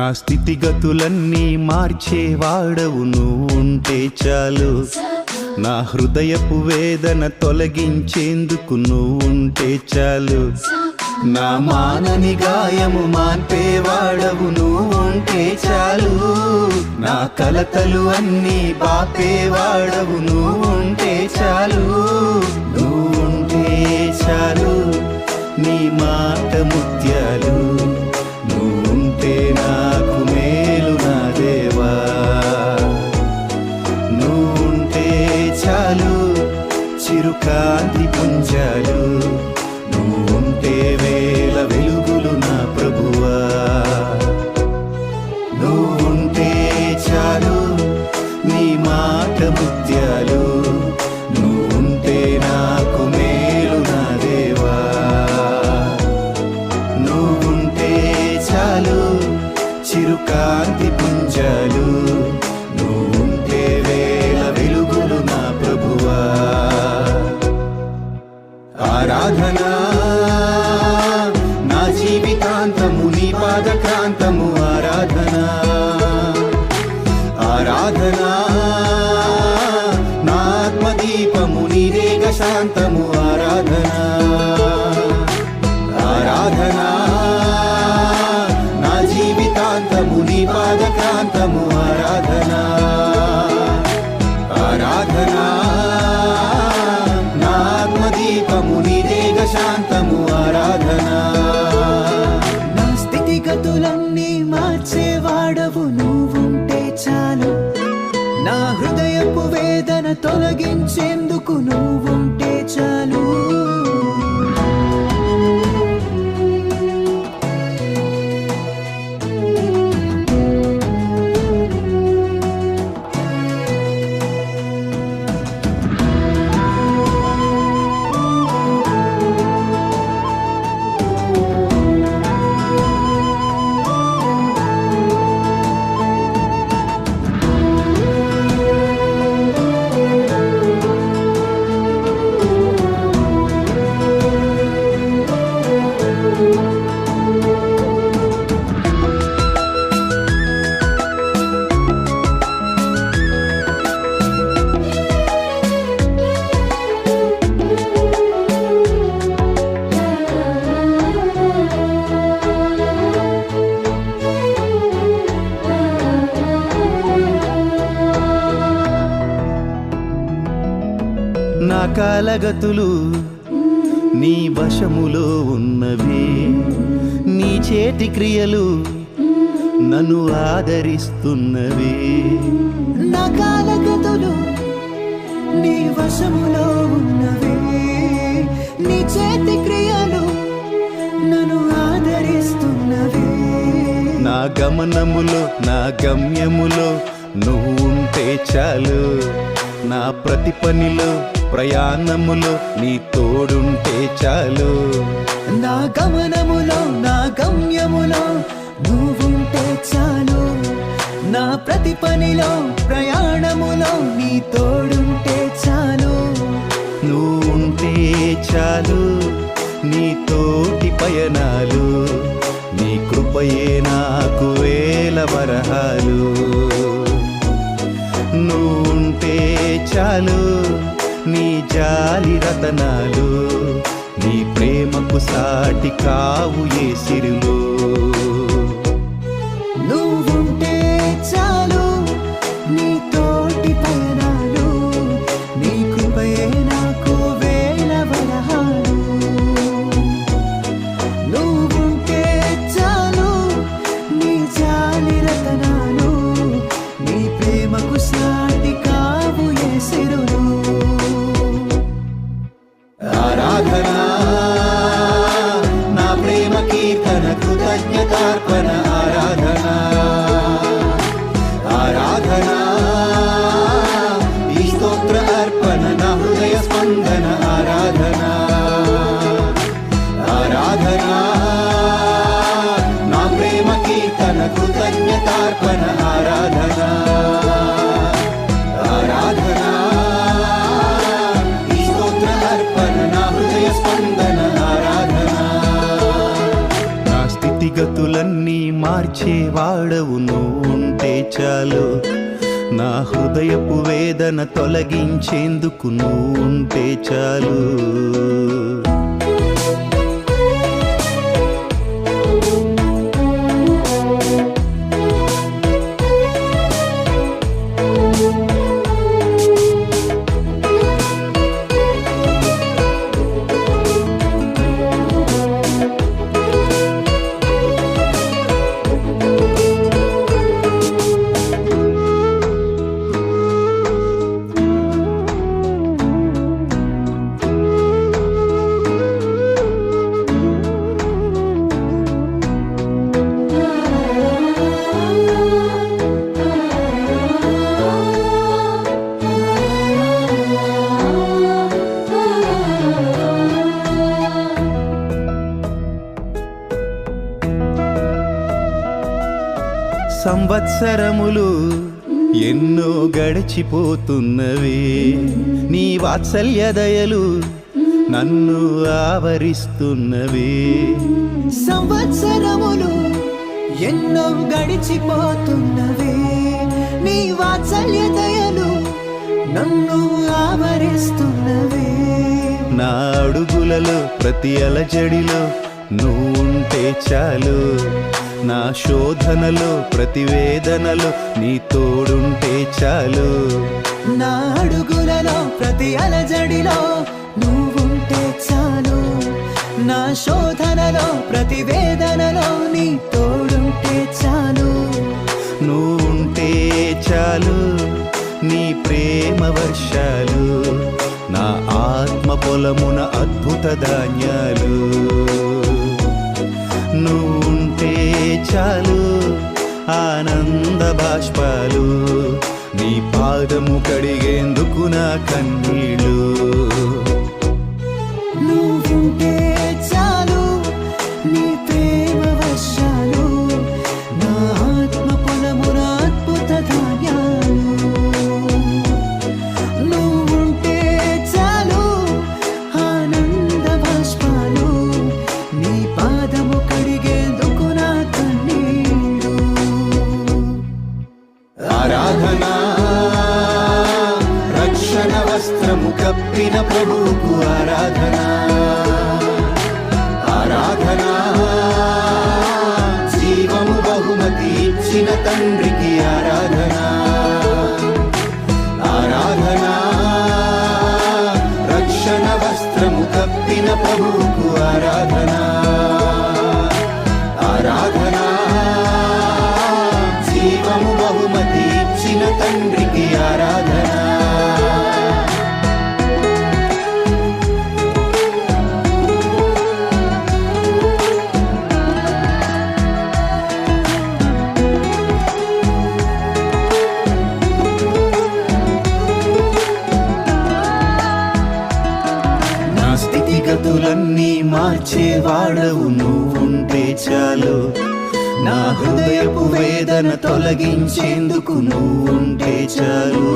నా స్థితిగతులన్నీ మార్చేవాడవు నువ్వుంటే చాలు. నా హృదయపు వేదన తొలగించేందుకు నువ్వుంటే చాలు. నా మానని గాయము మాన్పేవాడవు నువ్వుంటే చాలు. నా కలతలు అన్నీ బాపేవాడవు నువ్వుంటే చాలు. నువ్వుంటే చాలు, నీ మాట ముత్యాలు. నువ్వుంటే నాకు మేలు నా దేవా. నువ్వుంటే చాలు, చిరుకాంతి పుంజాలు. నువ్వుంటే వేల వెలుగులు నా ప్రభువా. నువ్వుంటే చాలు, నీ మాట ముత్యాలు. నువ్వుంటే నాకు మేలు నా దేవా. నువ్వుంటే చాలు, చిరుకాంతి పుంజాలు. నువ్వుంటే వేల వెలుగులు నా ప్రభువా. ఆరాధనా నా జీవితాంతము నీ పాదక్రాంతము. ఆరాధనా ఆరాధనా నా ఆత్మదీపము నీరేగ శాంతము. ఆరాధనా ఆరాధనా నా జీవితాంతము నీ పాదక్రాంతము. ఆరాధనా ఆరాధనా నా ఆత్మదీపము నీరేగ శాంతము. ఆరాధనా నా స్థితిగతులన్నీ మార్చేవాడవు నువ్వుంటే చాలు. నా హృదయపు వేదన తొలగించేందుకు నువ్వుంటే చాలు. నా కాలగతులు నీ వశములో ఉన్నవి. నీ చేతి క్రియలు నన్ను ఆదరిస్తున్నవి. నా కాలగతులు నీ వశములో ఉన్నవే. నీ చేతి క్రియలు నన్ను ఆదరిస్తున్నవే. నా గమనములో నా గమ్యములో నువ్వు ఉంటే చాలు. నా ప్రతి పనిలో ప్రయాణములో నీ తోడుంటే చాలు. నా గమనములో నా గమ్యములో నువ్వుంటే చాలు. నా ప్రతి పనిలో ప్రయాణములో నీ తోడుంటే చాలు. నువ్వుంటే చాలు, నీ తోటి పయనాలు. నీ కృపయే నాకు వేల వరహాలు. నువ్వుంటే చాలు, నీ జాలి రతనాలు. నీ ప్రేమకు సాటి కావు ఏ సిరులు. నువ్వుంటే చాలు, నీ తోటి పయనాలు. నీ కృపయే నాకు వేల వరహాలు. నువ్వుంటే చాలు, నీ జాలి రతనాలు. నీ ప్రేమకు సాటి కావు ఏ సిరులు. ఆరాధనా నా ప్రేమ కీర్తన కృతజ్ఞతార్పణ. ఆరాధనా ఆరాధనా ఈ స్తోత్ర అర్పణ నా హృదయ స్పందన. ఆరాధనా ఆరాధనా నా ప్రేమ కీర్తన కృతజ్ఞతార్పణ. ఆరాధనా ఆరాధనా ఈ స్తోత్ర అర్పణ నా హృదయ స్పందన. ఆరాధనా నా స్థితిగతులన్నీ మా మార్చేవాడవు నువ్వుంటే చాలు, నా హృదయపు వేదన తొలగించేందుకు నువ్వుంటే చాలు. సంవత్సరములు ఎన్నో గడిచిపోతున్నవి, నీ వాత్సల్య దయలు నన్ను ఆవరిస్తున్నవి. సంవత్సరములు ఎన్నో గడిచిపోతున్నవి, నీ వాత్సల్య దయలు నన్ను ఆవరిస్తున్నవి. నా అడుగులలో ప్రతి అలజడిలో నువ్వుంటే చాలు, నా శోధనలో ప్రతి వేదనలో నీ తోడుంటే చాలు. నా అడుగులలో ప్రతి అలజడిలో నువ్వుంటే చాలు, నా శోధనలో ప్రతి వేదనలో నీ తోడుంటే చాలు. నువ్వుంటే చాలు, నీ ప్రేమ వర్షాలు నా ఆత్మ పొలమున అద్భుత ధాన్యాలు. నువ్వుంటే చాలు, ఆనంద బాష్పాలు నీ పాదము కడిగేందుకు నా కన్నీళ్ళు. నువ్వుంటే చాలు, నీ ప్రేమ వర్షాలు నా ఆత్మ పొలమున అద్భుత ధాన్యాలు. నువ్వుంటే చాలు, ఆనంద బాష్పాలు నీ పాదము కడిగేందుకు నా కన్నీళ్ళు. ఆరాధనా రక్షణ వస్త్రము కప్పిన ప్రభువుకు ఆరాధనా. ఆరాధనా జీవము బహుమతి ఇచ్చిన తండ్రికి ఆరాధనా. ఆరాధనా రక్షణ వస్త్రము కప్పిన ప్రభువుకు ఆరాధనా. ఆరాధనా జీవము బహుమతి ఇచ్చిన తండ్రికి ఆరాధనా. నా స్థితిగతులన్నీ మార్చేవాడవు నువ్వుంటే చాలు, నా హృదయపు వేదన తొలగించేందుకు నువ్వుంటే చాలు.